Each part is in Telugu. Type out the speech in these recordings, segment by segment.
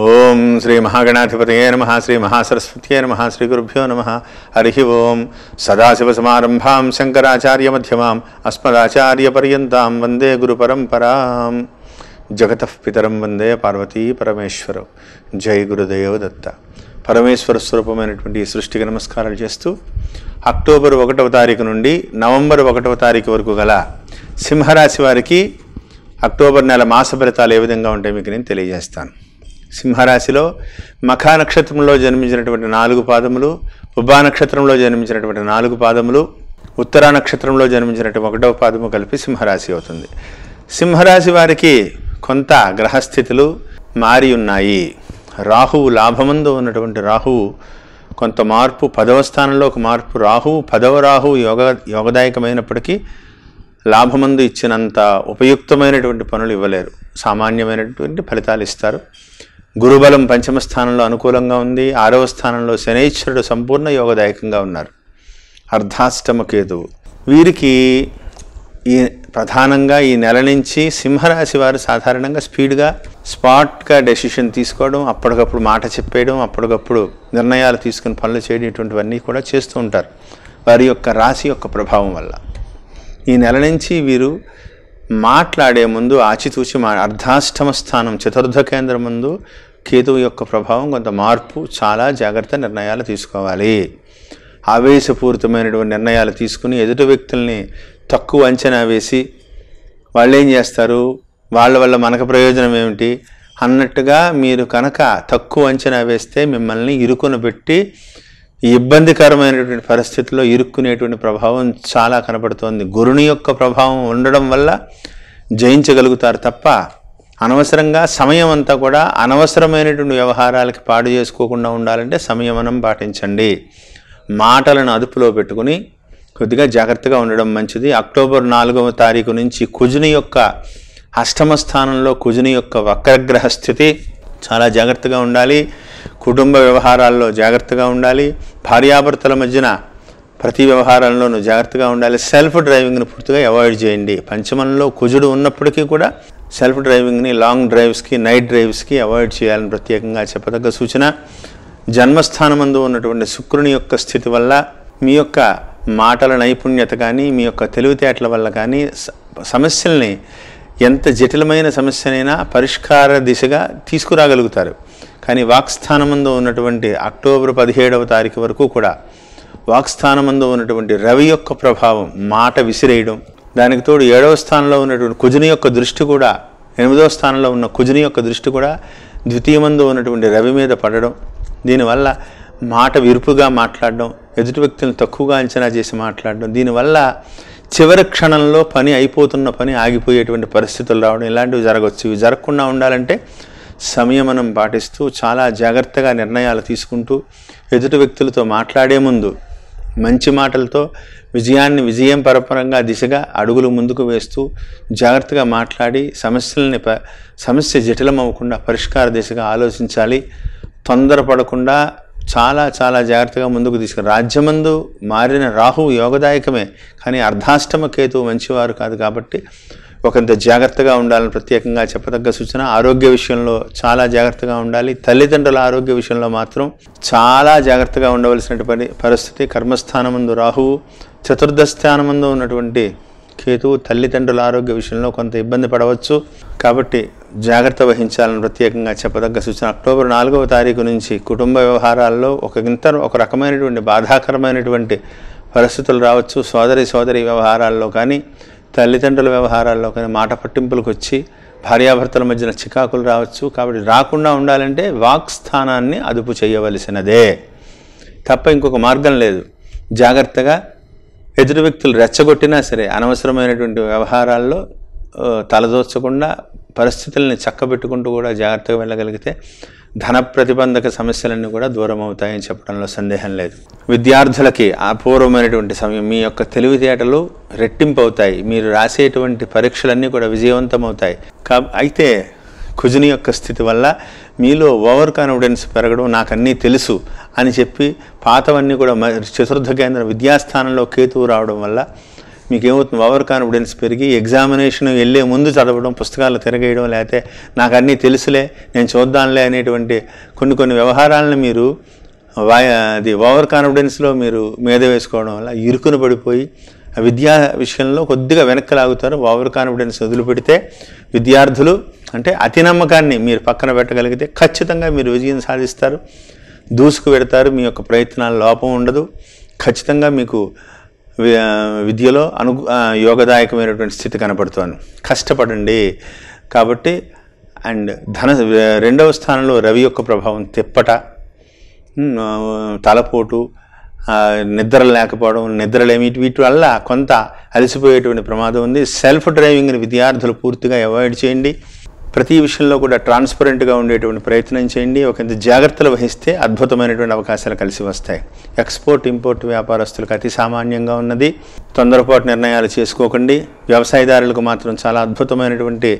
ఓం శ్రీ మహాగణాధిపతయే నమః శ్రీ మహాసరస్వత్యే నమః శ్రీ గురుభ్యో నమః హరి ఓం సదాశివసమారంభాం శంకరాచార్యమధ్యమాం అస్మదాచార్యపర్యంతాం వందే గురుపరంపరాం జగతః పితరం వందే పార్వతీ పరమేశ్వరౌ జై గురుదేవ దత్త. పరమేశ్వర స్వరూపమైనటువంటి ఈ సృష్టికి నమస్కారాలు చేస్తూ అక్టోబర్ 1వ తారీఖు నుండి నవంబర్ 1వ తారీఖు వరకు గల సింహరాశి వారికి అక్టోబర్ నెల మాస ఫలితాలు ఏ విధంగా ఉంటాయి మీకు నేను తెలియజేస్తాను. సింహరాశిలో మఖా నక్షత్రంలో జన్మించినటువంటి 4 పాదములు, ఉభా నక్షత్రంలో జన్మించినటువంటి 4 పాదములు, ఉత్తరా నక్షత్రంలో జన్మించినటువంటి 1వ పాదము కలిపి సింహరాశి అవుతుంది. సింహరాశి వారికి కొంత గ్రహస్థితులు మారి ఉన్నాయి. రాహువు లాభమందు ఉన్నటువంటి రాహువు కొంత మార్పు, 10వ స్థానంలో ఒక మార్పు. రాహువు 10వ రాహువు యోగదాయకమైనప్పటికీ లాభమందు ఇచ్చినంత ఉపయుక్తమైనటువంటి పనులు ఇవ్వలేరు, సామాన్యమైనటువంటి ఫలితాలు ఇస్తారు. గురుబలం 5వ స్థానంలో అనుకూలంగా ఉంది. 6వ స్థానంలో శనైశ్వరుడు సంపూర్ణ యోగదాయకంగా ఉన్నారు. అర్ధాష్టమ కేతువు వీరికి ప్రధానంగా ఈ నెల నుంచి సింహరాశి వారు సాధారణంగా స్పాట్గా డెసిషన్ తీసుకోవడం, అప్పటికప్పుడు మాట చెప్పేయడం, అప్పటికప్పుడు నిర్ణయాలు తీసుకుని పనులు చేయడం, ఇటువంటివన్నీ కూడా చేస్తూ ఉంటారు వారి యొక్క రాశి యొక్క ప్రభావం వల్ల. ఈ నెల నుంచి వీరు మాట్లాడే ముందు ఆచితూచి అర్ధాష్టమ స్థానం చతుర్థ కేంద్రం ముందు కేతువు యొక్క ప్రభావం కొంత మార్పు, చాలా జాగ్రత్త నిర్ణయాలు తీసుకోవాలి. ఆవేశపూరితమైనటువంటి నిర్ణయాలు తీసుకుని ఎదుటి వ్యక్తుల్ని తక్కువ అంచనా వేసి వాళ్ళు ఏం చేస్తారు, వాళ్ళ వల్ల మనకు ప్రయోజనం ఏమిటి అన్నట్టుగా మీరు కనుక తక్కువ అంచనా వేస్తే మిమ్మల్ని ఇరుకున పెట్టి ఇబ్బందికరమైనటువంటి పరిస్థితుల్లో ఇరుక్కునేటువంటి ప్రభావం చాలా కనపడుతోంది. గురుని యొక్క ప్రభావం ఉండడం వల్ల జయించగలుగుతారు తప్ప అనవసరంగా సమయం అంతా కూడా అనవసరమైనటువంటి వ్యవహారాలకి పాడు చేసుకోకుండా ఉండాలంటే సంయమనం పాటించండి. మాటలను అదుపులో పెట్టుకుని కొద్దిగా జాగ్రత్తగా ఉండడం మంచిది. అక్టోబర్ 4వ తారీఖు నుంచి కుజుని యొక్క 8వ స్థానంలో కుజుని యొక్క వక్రగ్రహ స్థితి, చాలా జాగ్రత్తగా ఉండాలి. కుటుంబ వ్యవహారాల్లో జాగ్రత్తగా ఉండాలి. భార్యాభర్తల మధ్యన ప్రతి వ్యవహారంలోనూ జాగ్రత్తగా ఉండాలి. సెల్ఫ్ డ్రైవింగ్ని పూర్తిగా అవాయిడ్ చేయండి. పంచమంలో కుజుడు ఉన్నప్పటికీ కూడా సెల్ఫ్ డ్రైవింగ్ని, లాంగ్ డ్రైవ్స్కి, నైట్ డ్రైవ్స్కి అవాయిడ్ చేయాలని ప్రత్యేకంగా చెప్పదగ్గ సూచన. జన్మస్థానమందు ఉన్నటువంటి శుక్రుని యొక్క స్థితి వల్ల మీ యొక్క మాటల నైపుణ్యత కానీ, మీ యొక్క తెలివితేటల వల్ల కానీ సమస్యల్ని, ఎంత జటిలమైన సమస్యనైనా పరిష్కార దిశగా తీసుకురాగలుగుతారు. కానీ వాక్స్థానమందు ఉన్నటువంటి అక్టోబర్ 17వ తారీఖు వరకు కూడా వాక్స్థానమందు ఉన్నటువంటి రవి యొక్క ప్రభావం, మాట విసిరేయడం, దానికి తోడు 7వ స్థానంలో ఉన్నటువంటి కుజుని యొక్క దృష్టి కూడా, 8వ స్థానంలో ఉన్న కుజుని యొక్క దృష్టి కూడా ద్వితీయమందు ఉన్నటువంటి రవి మీద పడడం, దీనివల్ల మాట విరుపుగా మాట్లాడడం, ఎదుటి వ్యక్తులను తక్కువగా అంచనా చేసి మాట్లాడడం, దీనివల్ల చివరి క్షణంలో పని అయిపోతున్న పని ఆగిపోయేటువంటి పరిస్థితులు రావడం, ఇలాంటివి జరగవచ్చు. ఇవి జరగకుండా ఉండాలంటే సంయమనం పాటిస్తూ చాలా జాగ్రత్తగా నిర్ణయాలు తీసుకుంటూ ఎదుటి వ్యక్తులతో మాట్లాడే ముందు మంచి మాటలతో విజయం పరపరంగా దిశగా అడుగులు ముందుకు వేస్తూ జాగ్రత్తగా మాట్లాడి సమస్య జటిలం అవ్వకుండా పరిష్కార దిశగా ఆలోచించాలి. తొందరపడకుండా చాలా చాలా జాగ్రత్తగా ముందుకు తీసుకుని, రాజ్యమందు మారిన రాహువు యోగదాయకమే కానీ అర్ధాష్టమ కేతువు మంచివారు కాదు కాబట్టి ఒకంత జాగ్రత్తగా ఉండాలని ప్రత్యేకంగా చెప్పదగ్గ సూచన. ఆరోగ్య విషయంలో చాలా జాగ్రత్తగా ఉండాలి. తల్లిదండ్రుల ఆరోగ్య విషయంలో మాత్రం చాలా జాగ్రత్తగా ఉండవలసినటువంటి పరిస్థితి. కర్మస్థానమందు రాహువు, చతుర్థ స్థానమందు ఉన్నటువంటి కేతువు తల్లిదండ్రుల ఆరోగ్య విషయంలో కొంత ఇబ్బంది పడవచ్చు కాబట్టి జాగ్రత్త వహించాలని ప్రత్యేకంగా చెప్పదగ్గ సూచన. అక్టోబర్ 4వ తారీఖు నుంచి కుటుంబ వ్యవహారాల్లో ఒక రకమైనటువంటి బాధాకరమైనటువంటి పరిస్థితులు రావచ్చు. సోదరి వ్యవహారాల్లో కానీ, తల్లిదండ్రుల వ్యవహారాల్లో కానీ మాట పట్టింపులకు వచ్చి భార్యాభర్తల మధ్యన చికాకులు రావచ్చు. కాబట్టి రాకుండా ఉండాలంటే వాక్స్థానాన్ని అదుపు చేయవలసినదే తప్ప ఇంకొక మార్గం లేదు. జాగ్రత్తగా ఎదుటి వ్యక్తులు రెచ్చగొట్టినా సరే అనవసరమైనటువంటి వ్యవహారాల్లో తలదోచకుండా పరిస్థితుల్ని చక్కబెట్టుకుంటూ కూడా జాగ్రత్తగా వెళ్ళగలిగితే ధన ప్రతిబంధక సమస్యలన్నీ కూడా దూరం అవుతాయని చెప్పడంలో సందేహం లేదు. విద్యార్థులకి అపూర్వమైనటువంటి సమయం, మీ యొక్క తెలివితేటలు రెట్టింపు అవుతాయి. మీరు రాసేటువంటి పరీక్షలన్నీ కూడా విజయవంతమవుతాయి. అయితే కుజుని యొక్క స్థితి వల్ల మీలో ఓవర్ కాన్ఫిడెన్స్ పెరగడం, నాకు అన్నీ తెలుసు అని చెప్పి పాతవన్నీ కూడా చతుర్థ కేంద్ర విద్యాస్థానంలో కేతువు రావడం వల్ల మీకేమవుతుంది, ఓవర్ కాన్ఫిడెన్స్ పెరిగి ఎగ్జామినేషన్ వెళ్ళే ముందు చదవడం, పుస్తకాలు తిరగేయడం, లేకపోతే నాకు అన్నీ తెలుసులే నేను చూద్దాంలే అనేటువంటి కొన్ని వ్యవహారాలను మీరు అది ఓవర్ కాన్ఫిడెన్స్లో మీరు మీద వేసుకోవడం వల్ల ఇరుకున పడిపోయి విద్యా విషయంలో కొద్దిగా వెనక్కి లాగుతారు. ఓవర్ కాన్ఫిడెన్స్ వదిలిపెడితే విద్యార్థులు అంటే అతి నమ్మకాన్ని మీరు పక్కన పెట్టగలిగితే ఖచ్చితంగా మీరు విజయం సాధిస్తారు, దూసుకు పెడతారు. మీ యొక్క ప్రయత్నాల లోపం ఉండదు. ఖచ్చితంగా మీకు విద్యలో యోగదాయకమైనటువంటి స్థితి కనపడుతోంది. కష్టపడండి. కాబట్టి అండ్ రెండవ స్థానంలో రవి యొక్క ప్రభావం తిప్పట, తలపోటు, నిద్ర లేకపోవడం, నిద్రలేమి, వీటి వల్ల కొంత అలసిపోయేటువంటి ప్రమాదం ఉంది. సెల్ఫ్ డ్రైవింగ్ని విద్యార్థులు పూర్తిగా అవాయిడ్ చేయండి. ప్రతి విషయంలో కూడా ట్రాన్స్పరెంట్గా ఉండేటువంటి ప్రయత్నం చేయండి. ఒకంత జాగ్రత్తలు వహిస్తే అద్భుతమైనటువంటి అవకాశాలు కలిసి వస్తాయి. ఎక్స్పోర్ట్ ఇంపోర్ట్ వ్యాపారస్తులకు అతి సామాన్యంగా ఉన్నది. తొందరపాటు నిర్ణయాలు చేసుకోకండి. వ్యవసాయదారులకు మాత్రం చాలా అద్భుతమైనటువంటి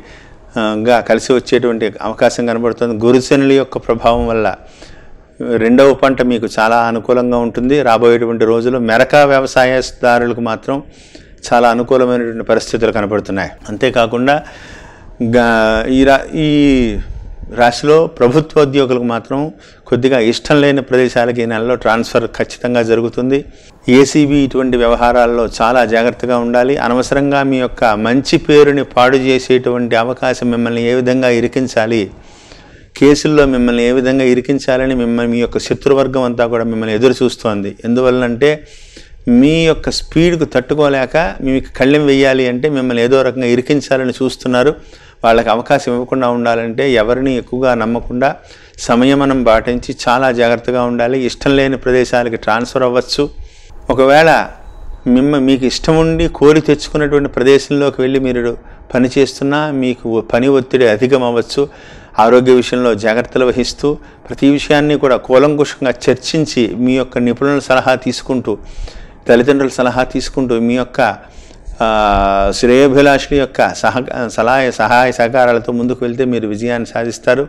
గా కలిసి వచ్చేటువంటి అవకాశం కనబడుతుంది. గురుశనుల యొక్క ప్రభావం వల్ల రెండవ పంట మీకు చాలా అనుకూలంగా ఉంటుంది. రాబోయేటువంటి రోజుల్లో మెరక వ్యవసాయదారులకు మాత్రం చాలా అనుకూలమైనటువంటి పరిస్థితులు కనబడుతున్నాయి. అంతేకాకుండా ఈ రాశిలో ప్రభుత్వోద్యోగులకు మాత్రం కొద్దిగా ఇష్టం లేని ప్రదేశాలకి ఈ నెలలో ట్రాన్స్ఫర్ ఖచ్చితంగా జరుగుతుంది. ఏసీబీ ఇటువంటి వ్యవహారాల్లో చాలా జాగ్రత్తగా ఉండాలి. అనవసరంగా మీ యొక్క మంచి పేరుని పాడు చేసేటువంటి అవకాశం మిమ్మల్ని ఏ విధంగా ఇరికించాలి, కేసుల్లో మిమ్మల్ని ఏ విధంగా ఇరికించాలని మీ యొక్క శత్రువర్గం అంతా కూడా మిమ్మల్ని ఎదురు చూస్తోంది. ఎందువల్లంటే మీ యొక్క స్పీడ్కు తట్టుకోలేక మీకు కళ్ళెం వెయ్యాలి అంటే మిమ్మల్ని ఏదో రకంగా ఇరికించాలని చూస్తున్నారు. వాళ్ళకి అవకాశం ఇవ్వకుండా ఉండాలంటే ఎవరిని ఎక్కువగా నమ్మకుండా సంయమనం పాటించి చాలా జాగ్రత్తగా ఉండాలి. ఇష్టం లేని ప్రదేశాలకి ట్రాన్స్ఫర్ అవ్వచ్చు. ఒకవేళ మీకు ఇష్టం ఉండి కోరి తెచ్చుకున్నటువంటి ప్రదేశంలోకి వెళ్ళి మీరు పని చేస్తున్నా మీకు పని ఒత్తిడి అధికం అవ్వచ్చు. ఆరోగ్య విషయంలో జాగ్రత్తలు వహిస్తూ ప్రతి విషయాన్ని కూడా కూలంకుషంగా చర్చించి మీ యొక్క నిపుణుల సలహా తీసుకుంటూ, తల్లిదండ్రుల సలహా తీసుకుంటూ మీ యొక్క శ్రేయోభిలాషుల యొక్క సహాయ సహకారాలతో ముందుకు వెళ్తే మీరు విజయాన్ని సాధిస్తారు.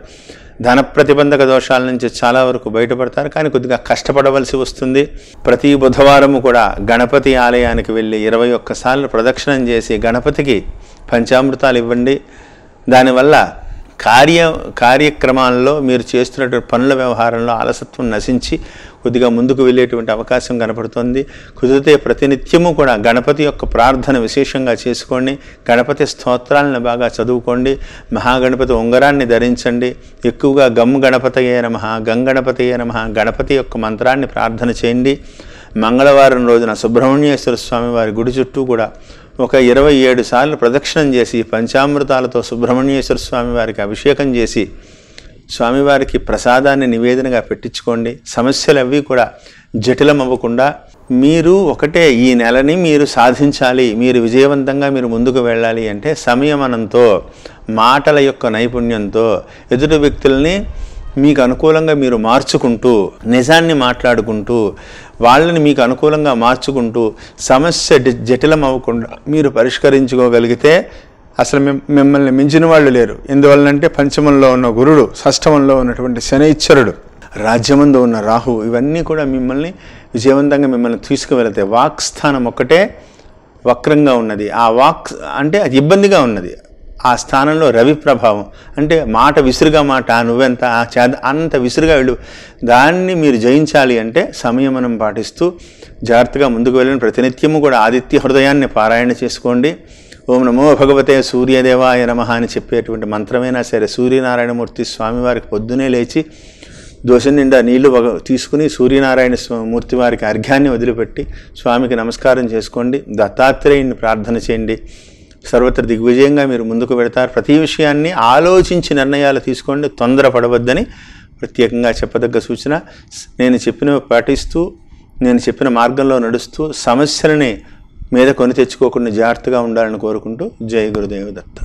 ధన ప్రతిబంధక దోషాల నుంచి చాలా వరకు బయటపడతారు. కానీ కొద్దిగా కష్టపడవలసి వస్తుంది. ప్రతి బుధవారము కూడా గణపతి ఆలయానికి వెళ్ళి 21 సార్లు ప్రదక్షిణం చేసి గణపతికి పంచామృతాలు ఇవ్వండి. దానివల్ల కార్యక్రమాల్లో మీరు చేస్తున్నటువంటి పనుల వ్యవహారంలో అలసత్వం నశించి కొద్దిగా ముందుకు వెళ్ళేటువంటి అవకాశం కనపడుతుంది. కుదిరితే ప్రతినిత్యము కూడా గణపతి యొక్క ప్రార్థన విశేషంగా చేసుకోండి. గణపతి స్తోత్రాలను బాగా చదువుకోండి. మహాగణపతి ఉంగరాన్ని ధరించండి. ఎక్కువగా గమ్ గణపతయే నమః, గంగణపతయే నమః గణపతి యొక్క మంత్రాన్ని ప్రార్థన చేయండి. మంగళవారం రోజున సుబ్రహ్మణ్యేశ్వర స్వామి వారి గుడి చుట్టూ కూడా ఒక 27 సార్లు ప్రదక్షిణం చేసి పంచామృతాలతో సుబ్రహ్మణ్యేశ్వర స్వామి వారికి అభిషేకం చేసి స్వామివారికి ప్రసాదాన్ని నివేదనగా పెట్టించుకోండి. సమస్యలు అవి కూడా జటిలం అవ్వకుండా మీరు ఒకటే ఈ నెలని మీరు సాధించాలి, మీరు విజయవంతంగా మీరు ముందుకు వెళ్ళాలి అంటే సంయమనంతో, మాటల యొక్క నైపుణ్యంతో ఎదుటి వ్యక్తుల్ని మీకు అనుకూలంగా మీరు మార్చుకుంటూ, నిజాన్ని మాట్లాడుకుంటూ, వాళ్ళని మీకు అనుకూలంగా మార్చుకుంటూ సమస్య జటిలం అవ్వకుండా మీరు పరిష్కరించుకోగలిగితే అసలు మిమ్మల్ని మించిన వాళ్ళు లేరు. ఎందువల్లంటే పంచమంలో ఉన్న గురుడు, షష్టమంలో ఉన్నటువంటి శనైశ్వరుడు, రాజ్యమందు ఉన్న రాహు, ఇవన్నీ కూడా మిమ్మల్ని విజయవంతంగా మిమ్మల్ని తీసుకువెళతాయి. వాక్ స్థానం ఒక్కటే వక్రంగా ఉన్నది. ఆ వాక్ అంటే అది ఇబ్బందిగా ఉన్నది. ఆ స్థానంలో రవి ప్రభావం అంటే మాట విసురుగా మాట, నువ్వెంత అంత విసురుగా వెళ్ళు. దాన్ని మీరు జయించాలి అంటే సంయమనం పాటిస్తూ జాగ్రత్తగా ముందుకు వెళ్ళిన ప్రతినిత్యము కూడా ఆదిత్య హృదయాన్ని పారాయణ చేసుకోండి. ఓం నమో భగవతే సూర్యదేవాయ నమః అని చెప్పేటువంటి మంత్రమైనా సరే సూర్యనారాయణమూర్తి స్వామివారికి పొద్దునే లేచి దోషం నిండా నీళ్లు తీసుకుని సూర్యనారాయణ మూర్తి వారికి అర్ఘ్యాన్ని వదిలిపెట్టి స్వామికి నమస్కారం చేసుకోండి. దత్తాత్రేయుని ప్రార్థన చేయండి. సర్వత్ర దిగ్విజయంగా మీరు ముందుకు పెడతారు. ప్రతి విషయాన్ని ఆలోచించి నిర్ణయాలు తీసుకోండి, తొందరపడవద్దని ప్రత్యేకంగా చెప్పదగ్గ సూచన. నేను చెప్పినవి పాటిస్తూ, నేను చెప్పిన మార్గంలో నడుస్తూ సమస్యలని మీద కొని తెచ్చుకోకుండా జాగ్రత్తగా ఉండాలని కోరుకుంటూ జై గురుదేవ దత్త.